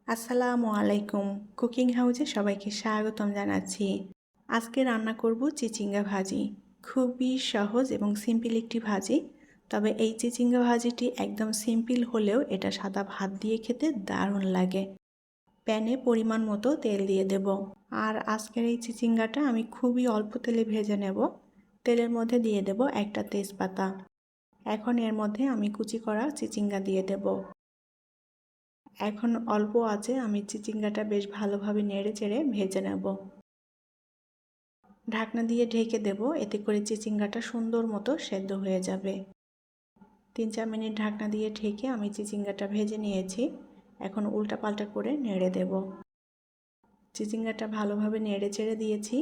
আসসালামু আলাইকুম। কুকিং হাউসে সবাইকে স্বাগতম জানাচ্ছি। আজকে রান্না করব চিচিঙ্গা ভাজি। খুবই সহজ এবং সিম্পল একটি ভাজি। তবে এই চিচিঙ্গা ভাজিটি একদম সিম্পল হলেও এটা সাদা ভাত দিয়ে খেতে দারুণ লাগে। প্যানে পরিমাণ মতো তেল দিয়ে দেব। আর আজকের এই চিচিঙ্গাটা আমি খুবই অল্প তেলে ভেজে নেব। তেলের মধ্যে দিয়ে দেব একটা তেজপাতা। এখন এর মধ্যে আমি কুচি করা চিচিঙ্গা দিয়ে দেব। এখন অল্প আঁচে আমি চিচিঙ্গাটা বেশ ভালোভাবে নেড়ে চেড়ে ভেজে নেব। ঢাকনা দিয়ে ঢেকে দেব, এতে করে চিচিঙ্গাটা সুন্দর মতো সেদ্ধ হয়ে যাবে। 3-4 মিনিট ঢাকনা দিয়ে ঢেকে আমি চিচিঙ্গাটা ভেজে নিয়েছি। এখন উল্টা পাল্টা করে নেড়ে দেব। চিচিঙ্গাটা ভালোভাবে নেড়ে চেড়ে দিয়েছি।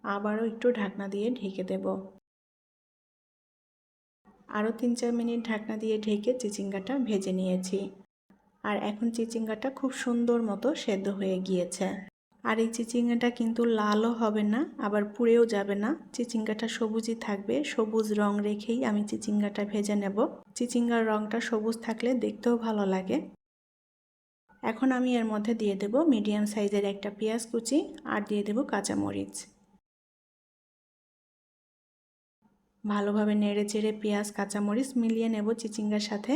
আবারও একটু ঢাকনা দিয়ে ঢেকে দেব। আরও 3-4 মিনিট ঢাকনা দিয়ে ঢেকে চিচিঙ্গাটা ভেজে নিয়েছি। আর এখন চিচিঙ্গাটা খুব সুন্দর মতো সেদ্ধ হয়ে গিয়েছে। আর এই চিচিঙ্গাটা কিন্তু লালও হবে না, আবার পুড়েও যাবে না। চিচিঙ্গাটা সবুজই থাকবে। সবুজ রং রেখেই আমি চিচিঙ্গাটা ভেজে নেব। চিচিঙ্গার রংটা সবুজ থাকলে দেখতেও ভালো লাগে। এখন আমি এর মধ্যে দিয়ে দেব মিডিয়াম সাইজের একটা পেঁয়াজ কুচি আর দিয়ে দেব কাঁচামরিচ। ভালোভাবে নেড়ে চেড়ে পেঁয়াজ কাঁচামরিচ মিলিয়ে নেব চিচিঙ্গার সাথে।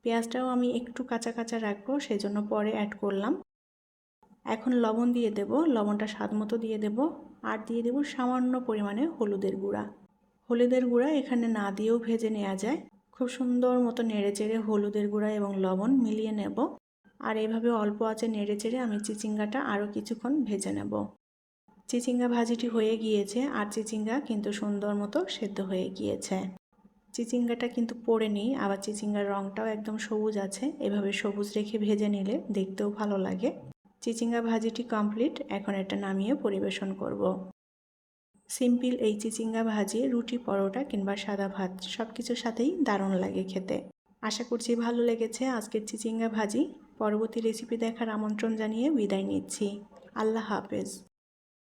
পেঁয়াজটাও আমি একটু কাঁচা কাঁচা রাখবো, সেজন্য পরে অ্যাড করলাম। এখন লবণ দিয়ে দেব, লবণটা স্বাদ মতো দিয়ে দেব। আর দিয়ে দেব সামান্য পরিমাণে হলুদের গুঁড়া। হলুদের গুঁড়া এখানে না দিয়েও ভেজে নেওয়া যায়। খুব সুন্দর মতো নেড়েচেড়ে হলুদের গুঁড়া এবং লবণ মিলিয়ে নেব। আর এভাবে অল্প আঁচে নেড়েচেড়ে আমি চিচিঙ্গাটা আরও কিছুক্ষণ ভেজে নেব। চিচিঙ্গা ভাজিটি হয়ে গিয়েছে আর চিচিঙ্গা কিন্তু সুন্দর মতো সেদ্ধ হয়ে গিয়েছে। চিচিঙ্গাটা কিন্তু পোড়ে নেই, আবার চিচিঙ্গার রঙটাও একদম সবুজ আছে। এভাবে সবুজ রেখে ভেজে নিলে দেখতেও ভালো লাগে। চিচিঙ্গা ভাজিটি কমপ্লিট। এখন এটা নামিয়ে পরিবেশন করব। সিম্পল এই চিচিঙ্গা ভাজি রুটি, পরোটা কিংবা সাদা ভাত সব কিছুর সাথেই দারুণ লাগে খেতে। আশা করছি ভালো লেগেছে আজকের চিচিঙ্গা ভাজি। পরবর্তী রেসিপি দেখার আমন্ত্রণ জানিয়ে বিদায় নিচ্ছি। আল্লাহ হাফেজ।